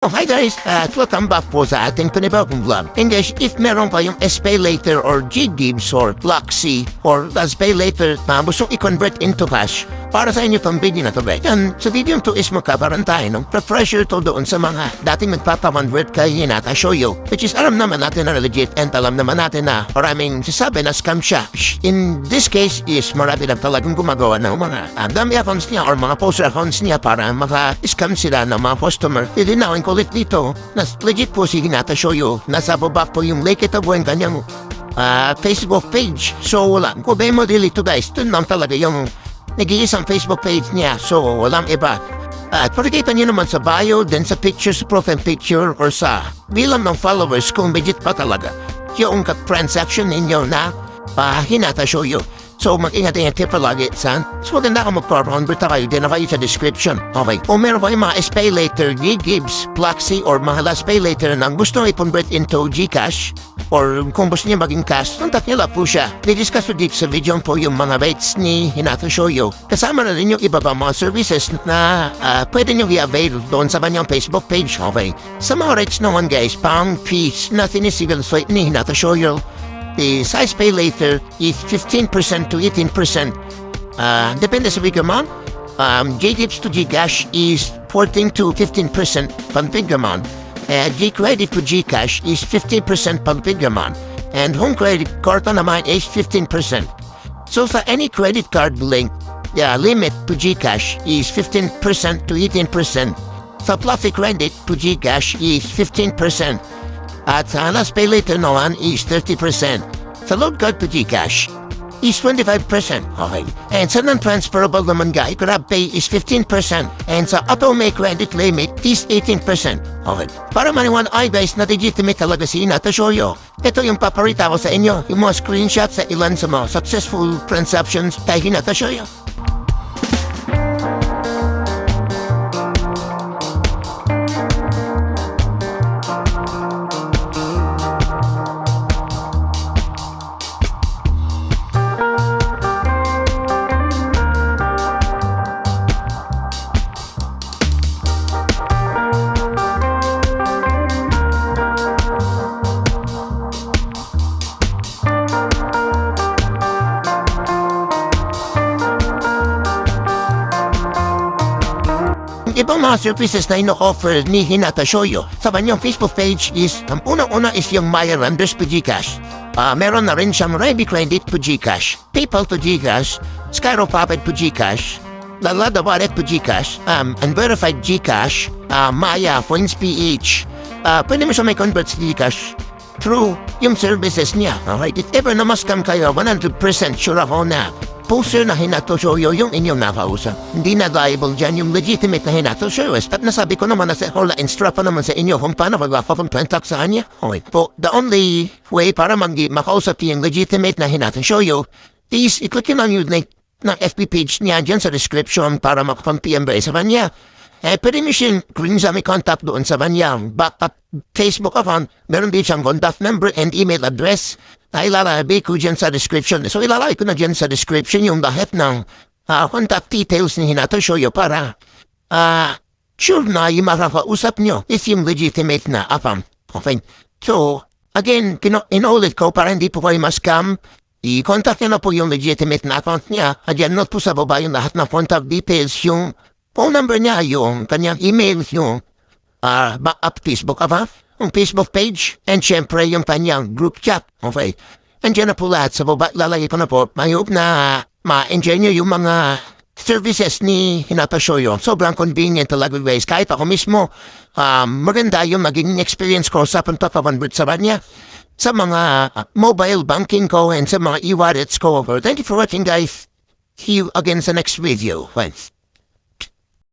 Oh, hi guys! Welcome back po sa ating panibagong vlog. And guys, if meron kayong SPay Later or GGibs or Bloxy or SPay Later na gustong i-convert into cash, para sa inyo itong video na to guys. Yan, sa video to is magkabaran tayo ng pressure to doon sa mga dating magpapakonvert kay Hinata Shoyo. Which is alam naman natin na legit and alam naman natin na maraming sasabi na scam siya. In this case is marami lang talagang gumagawa ng mga dummy accounts niya or mga poster accounts niya para maka-scam sila ng mga customer. Ilinawin ko ulit dito na legit po si Hinata Shoyo. Nasa baba po yung link ito po yung kanyang Facebook page. So wala, kung ba mo dito guys, ito lang talaga yung nag-iisang Facebook page niya. So walang iba. At pakikita niyo naman sa bio, then sa picture, sa profile picture, or sa bilang ng followers kung legit pa talaga yung transaction ninyo na Hinata Shoyo. So mag-ingat-ingat kayo palagi, son. So maganda ka mag-convert kayo, din na kayo sa description. Okay, kung meron kayong mga SPay Later, GGibs, Bloxy, or mga SPay Later na gusto i-convert into Gcash, or kung gusto niya maging cash, contact niyo lang po siya. Didiscuss ko dito sa video po yung mga rates ni Hinata Shoyo. Kasama na rin yung iba pa mga services na pwede niyo i-avail doon sa kanyang Facebook page. Okay, sa mga rates naman guys, pound, piece, na sinisigal ni Hinata Shoyo. The size pay later is 15% to 18%. Depende sa bigger amount. GGibs to Gcash is 14 to 15% pang bigger amount. G-credit to Gcash is 15% pang bigger amount. And home credit card naman is 15%. So sa any credit card link, limit to Gcash is 15% to 18%. Sa Fluffy credit to Gcash is 15%. At sa SPay Later naman is 30%. Sa load card to Gcash is 25%. Okay. And sa non-transferable naman guys, GrabPay is 15%. And sa auto-make credit limit is 18%. Okay. Para maniwan ay guys na legitimate talaga si Hinata Shoyo. Ito yung paparita ko sa inyo, yung mga screenshots sa ilan sa mga successful transactions kay Hinata Shoyo. Ibang mga services na ino-offer ni Hinata Shoyo sa kanyang Facebook page is, ang unang-una is yung Maya Renders to Gcash. Meron na rin siyang Ready Credit to Gcash, PayPal to Gcash, Skyro Puppet to Gcash, Lalada Wallet to Gcash, Unverified Gcash, Maya Coins PH. Pwede mo siya may convert sa Gcash through yung services niya. Alright, if ever na mascam kayo, 100% sure ako na poster na Hinata Shoyo yung inyong nakausap. Hindi na liable dyan yung legitimate na Hinata Shoyo. At nasabi ko naman na sa whole instruct pa naman sa inyo kung paano mag-contact sa kanya. Okay po, the only way para makausap yung legitimate na Hinata Shoyo is i-click yun ang yung link ng FB page niya dyan sa description para makapang-PM ba sa kanya. Pwede mo siyang green sa may contact doon sa kanyang backup Facebook account. Meron din siyang contact number and email address na ilalagay ko dyan sa description. So ilalagay ko na dyan sa description yung lahat ng contact details ni Hinata Shoyo para sure na yung makakausap nyo if yung legitimate na account. Okay. So, again, inulit ko para hindi po kayo ma-scam. I-contact nyo na po yung legitimate na account niya. Adyan not po sa baba yung lahat ng contact details, yung phone number niya, yung kanyang email, yung backup Facebook account, yung Facebook page, and syempre yung kanyang group chat. Okay. Andiyan na po lahat sa baba. Lalagay ko na po. Mayroon na ma-enjoy nyo yung mga services ni Hinata Shoyo. Sobrang convenient talaga guys. Kahit ako mismo, maganda yung maging experience ko sa pagpapakonvert sa kanya sa mga mobile banking ko and sa mga e-wallets ko. Thank you for watching guys. See you again sa next video. Thanks.